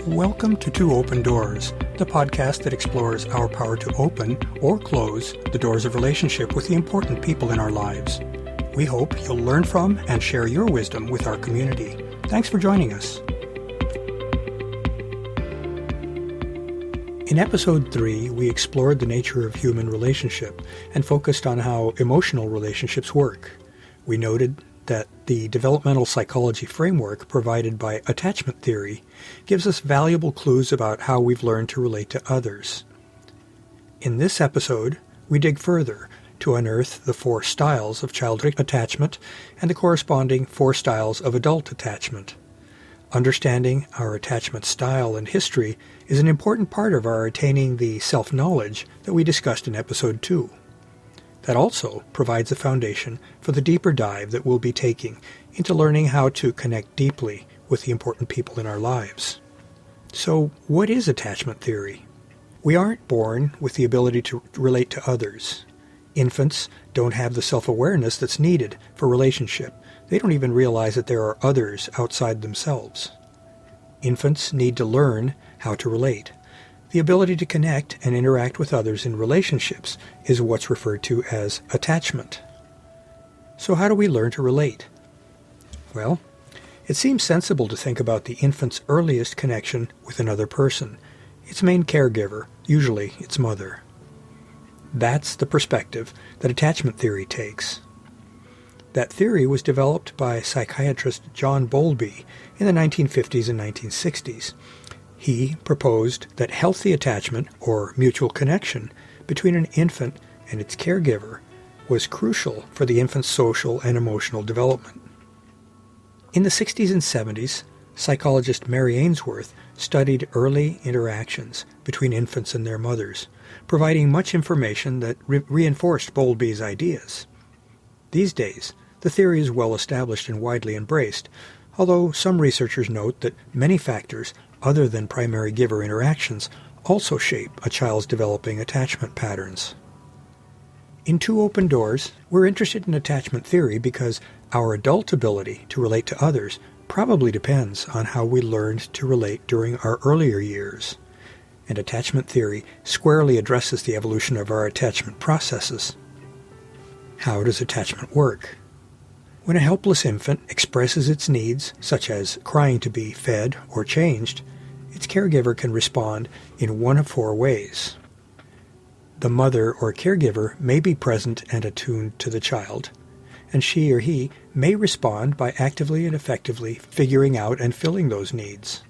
Welcome to Two Open Doors, the podcast that explores our power to open or close the doors of relationship with the important people in our lives. We hope you'll learn from and share your wisdom with our community. Thanks for joining us. In episode 3, we explored the nature of human relationship and focused on how emotional relationships work. We noted that the developmental psychology framework provided by attachment theory gives us valuable clues about how we've learned to relate to others. In this episode, we dig further to unearth the 4 styles of childhood attachment and the corresponding 4 styles of adult attachment. Understanding our attachment style and history is an important part of our attaining the self-knowledge that we discussed in episode 2. That also provides a foundation for the deeper dive that we'll be taking into learning how to connect deeply with the important people in our lives. So, what is attachment theory? We aren't born with the ability to relate to others. Infants don't have the self-awareness that's needed for relationship. They don't even realize that there are others outside themselves. Infants need to learn how to relate. The ability to connect and interact with others in relationships is what's referred to as attachment. So how do we learn to relate? Well, it seems sensible to think about the infant's earliest connection with another person, its main caregiver, usually its mother. That's the perspective that attachment theory takes. That theory was developed by psychiatrist John Bowlby in the 1950s and 1960s. He proposed that healthy attachment, or mutual connection, between an infant and its caregiver was crucial for the infant's social and emotional development. In the 60s and 70s, psychologist Mary Ainsworth studied early interactions between infants and their mothers, providing much information that reinforced Bowlby's ideas. These days, the theory is well established and widely embraced, although some researchers note that many factors other than primary giver interactions also shape a child's developing attachment patterns. In Two Open Doors, we're interested in attachment theory because our adult ability to relate to others probably depends on how we learned to relate during our earlier years. And attachment theory squarely addresses the evolution of our attachment processes. How does attachment work? When a helpless infant expresses its needs, such as crying to be fed or changed, its caregiver can respond in one of 4 ways. The mother or caregiver may be present and attuned to the child, and she or he may respond by actively and effectively figuring out and filling those needs.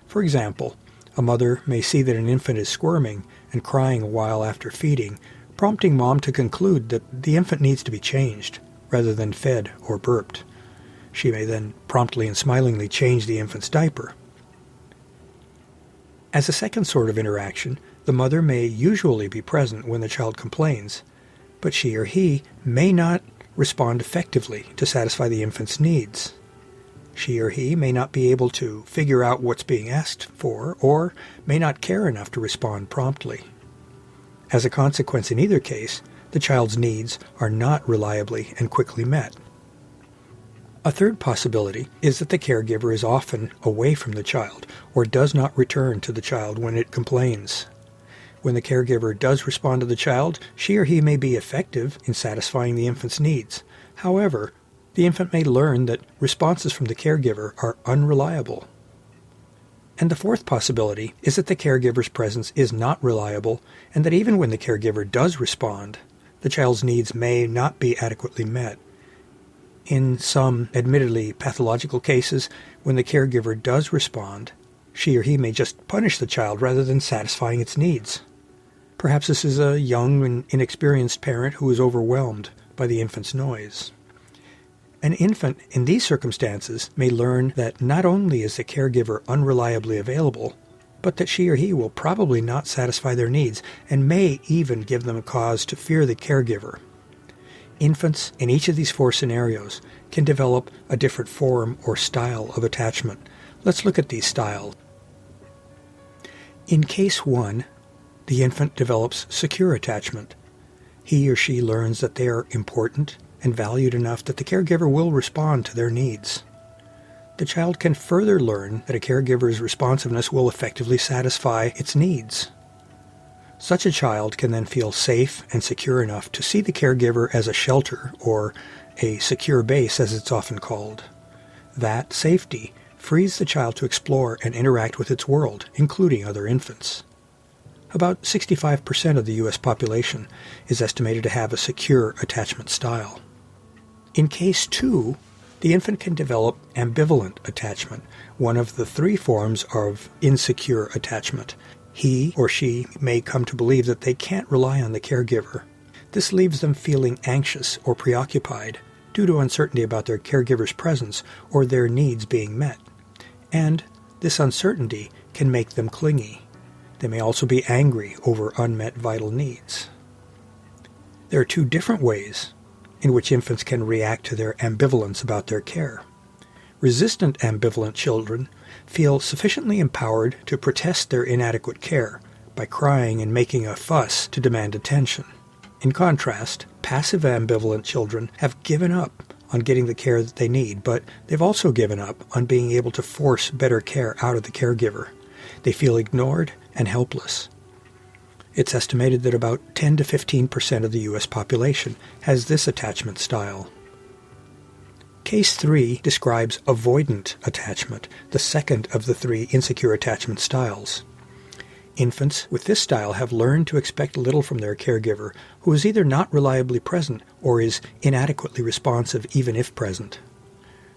For example, a mother may see that an infant is squirming and crying a while after feeding, prompting mom to conclude that the infant needs to be changed rather than fed or burped. She may then promptly and smilingly change the infant's diaper. As a second sort of interaction, the mother may usually be present when the child complains, but she or he may not respond effectively to satisfy the infant's needs. She or he may not be able to figure out what's being asked for, or may not care enough to respond promptly. As a consequence, in either case, the child's needs are not reliably and quickly met. A third possibility is that the caregiver is often away from the child or does not return to the child when it complains. When the caregiver does respond to the child, she or he may be effective in satisfying the infant's needs. However, the infant may learn that responses from the caregiver are unreliable. And the fourth possibility is that the caregiver's presence is not reliable, and that even when the caregiver does respond, the child's needs may not be adequately met. In some admittedly pathological cases, when the caregiver does respond, she or he may just punish the child rather than satisfying its needs. Perhaps this is a young and inexperienced parent who is overwhelmed by the infant's noise. An infant in these circumstances may learn that not only is the caregiver unreliably available, but that she or he will probably not satisfy their needs and may even give them a cause to fear the caregiver. Infants in each of these 4 scenarios can develop a different form or style of attachment. Let's look at these styles. In case 1, the infant develops secure attachment. He or she learns that they are important and valued enough that the caregiver will respond to their needs. the child can further learn that a caregiver's responsiveness will effectively satisfy its needs. Such a child can then feel safe and secure enough to see the caregiver as a shelter, or a secure base as it's often called. That safety frees the child to explore and interact with its world, including other infants. About 65% of the U.S. population is estimated to have a secure attachment style. In case 2, the infant can develop ambivalent attachment, one of the 3 forms of insecure attachment. He or she may come to believe that they can't rely on the caregiver. This leaves them feeling anxious or preoccupied due to uncertainty about their caregiver's presence or their needs being met. And this uncertainty can make them clingy. They may also be angry over unmet vital needs. There are 2 different ways in which infants can react to their ambivalence about their care. Resistant ambivalent children feel sufficiently empowered to protest their inadequate care by crying and making a fuss to demand attention. In contrast, passive ambivalent children have given up on getting the care that they need, but they've also given up on being able to force better care out of the caregiver. They feel ignored and helpless. It's estimated that about 10 to 15% of the U.S. population has this attachment style. Case 3 describes avoidant attachment, the second of the 3 insecure attachment styles. Infants with this style have learned to expect little from their caregiver, who is either not reliably present or is inadequately responsive even if present.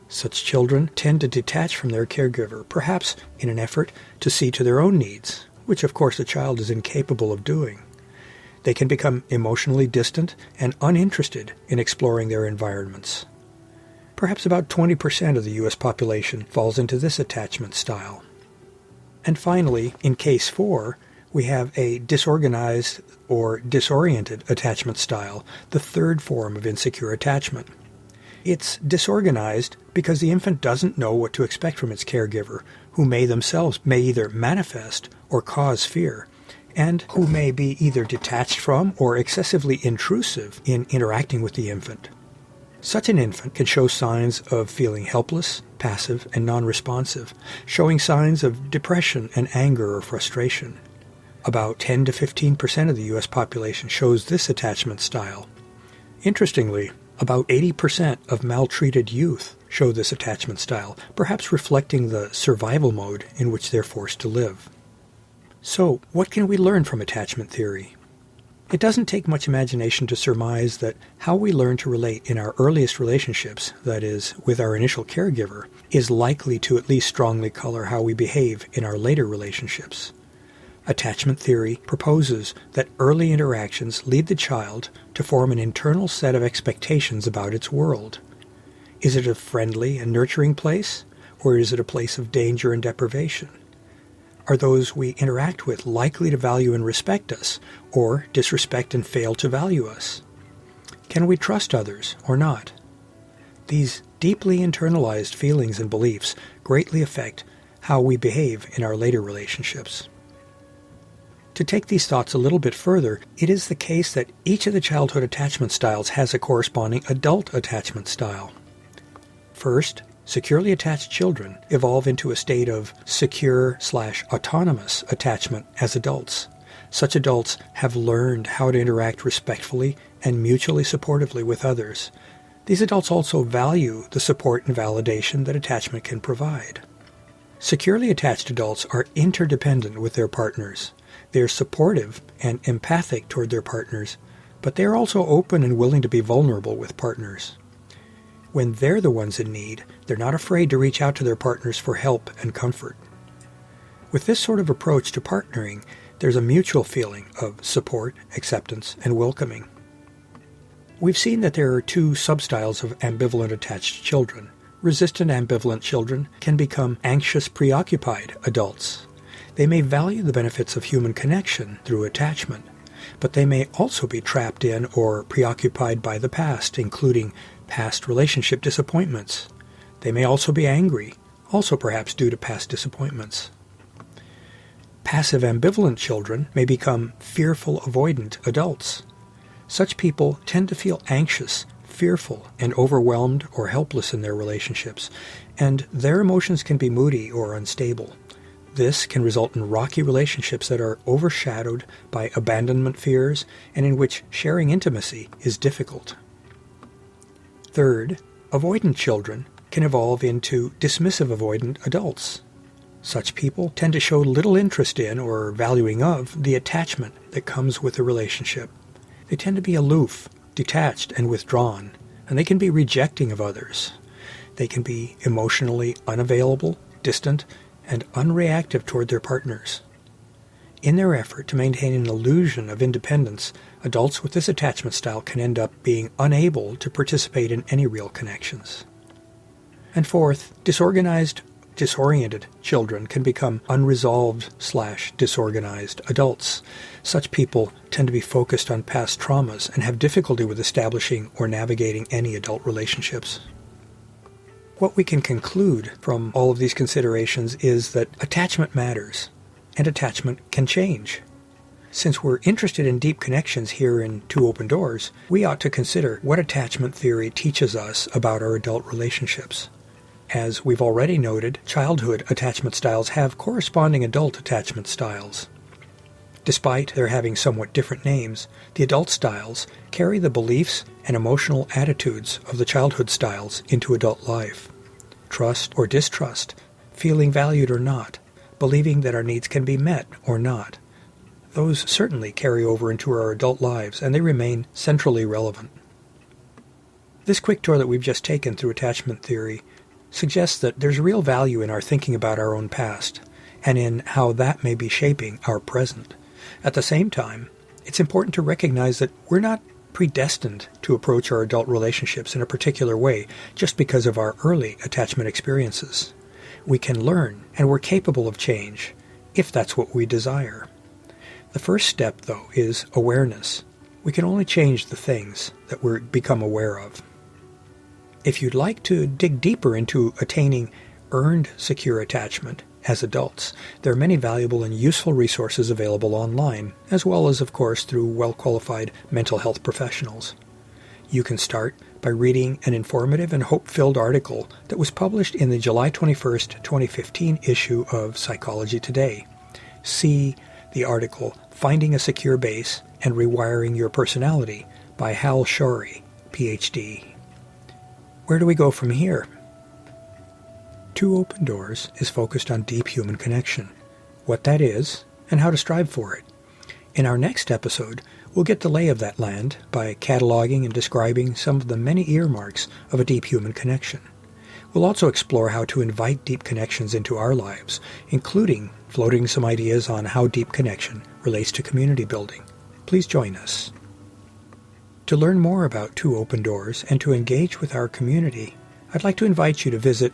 Such children tend to detach from their caregiver, perhaps in an effort to see to their own needs, which of course the child is incapable of doing. They can become emotionally distant and uninterested in exploring their environments. Perhaps about 20% of the U.S. population falls into this attachment style. And finally, in case 4, we have a disorganized or disoriented attachment style, the third form of insecure attachment. It's disorganized because the infant doesn't know what to expect from its caregiver, who may themselves either manifest or cause fear, and who may be either detached from or excessively intrusive in interacting with the infant. Such an infant can show signs of feeling helpless, passive, and non-responsive, showing signs of depression and anger or frustration. About 10 to 15% of the U.S. population shows this attachment style. Interestingly, about 80% of maltreated youth show this attachment style, perhaps reflecting the survival mode in which they're forced to live. So, what can we learn from attachment theory? It doesn't take much imagination to surmise that how we learn to relate in our earliest relationships, that is, with our initial caregiver, is likely to at least strongly color how we behave in our later relationships. Attachment theory proposes that early interactions lead the child to form an internal set of expectations about its world. Is it a friendly and nurturing place, or is it a place of danger and deprivation? Are those we interact with likely to value and respect us, or disrespect and fail to value us? Can we trust others or not? These deeply internalized feelings and beliefs greatly affect how we behave in our later relationships. To take these thoughts a little bit further, it is the case that each of the childhood attachment styles has a corresponding adult attachment style. First, securely attached children evolve into a state of secure/autonomous attachment as adults. Such adults have learned how to interact respectfully and mutually supportively with others. These adults also value the support and validation that attachment can provide. Securely attached adults are interdependent with their partners. They are supportive and empathic toward their partners, but they are also open and willing to be vulnerable with partners. When they're the ones in need, they're not afraid to reach out to their partners for help and comfort. With this sort of approach to partnering, there's a mutual feeling of support, acceptance, and welcoming. We've seen that there are 2 substyles of ambivalent attached children. Resistant ambivalent children can become anxious, preoccupied adults. They may value the benefits of human connection through attachment, but they may also be trapped in or preoccupied by the past, including past relationship disappointments. They may also be angry, also perhaps due to past disappointments. Passive ambivalent children may become fearful avoidant adults. Such people tend to feel anxious, fearful, and overwhelmed or helpless in their relationships, and their emotions can be moody or unstable. This can result in rocky relationships that are overshadowed by abandonment fears and in which sharing intimacy is difficult. Third, avoidant children can evolve into dismissive avoidant adults. Such people tend to show little interest in or valuing of the attachment that comes with a relationship. They tend to be aloof, detached, and withdrawn, and they can be rejecting of others. They can be emotionally unavailable, distant, and unreactive toward their partners. In their effort to maintain an illusion of independence, adults with this attachment style can end up being unable to participate in any real connections. And fourth, disoriented children can become unresolved/disorganized adults. Such people tend to be focused on past traumas and have difficulty with establishing or navigating any adult relationships. What we can conclude from all of these considerations is that attachment matters, and attachment can change. Since we're interested in deep connections here in Two Open Doors, we ought to consider what attachment theory teaches us about our adult relationships. As we've already noted, childhood attachment styles have corresponding adult attachment styles. Despite their having somewhat different names, the adult styles carry the beliefs and emotional attitudes of the childhood styles into adult life. Trust or distrust, feeling valued or not, believing that our needs can be met or not. Those certainly carry over into our adult lives, and they remain centrally relevant. This quick tour that we've just taken through attachment theory suggests that there's real value in our thinking about our own past, and in how that may be shaping our present. At the same time, it's important to recognize that we're not predestined to approach our adult relationships in a particular way just because of our early attachment experiences. We can learn, and we're capable of change, if that's what we desire. The first step, though, is awareness. We can only change the things that we become aware of. If you'd like to dig deeper into attaining earned secure attachment as adults, there are many valuable and useful resources available online, as well as, of course, through well-qualified mental health professionals. You can start by reading an informative and hope-filled article that was published in the July 21st, 2015 issue of Psychology Today. See the article, Finding a Secure Base and Rewiring Your Personality by Hal Shorey, Ph.D. Where do we go from here? Two Open Doors is focused on deep human connection, what that is, and how to strive for it. In our next episode, we'll get the lay of that land by cataloging and describing some of the many earmarks of a deep human connection. We'll also explore how to invite deep connections into our lives, including floating some ideas on how deep connection relates to community building. Please join us. To learn more about Two Open Doors and to engage with our community, I'd like to invite you to visit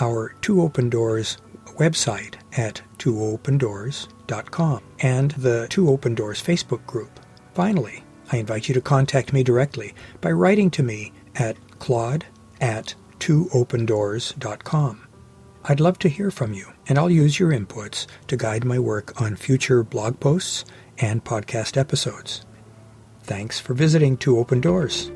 our Two Open Doors website at twoopendoors.com and the Two Open Doors Facebook group. Finally, I invite you to contact me directly by writing to me at claude@twoopendoors.com. I'd love to hear from you, and I'll use your inputs to guide my work on future blog posts and podcast episodes. Thanks for visiting Two Open Doors.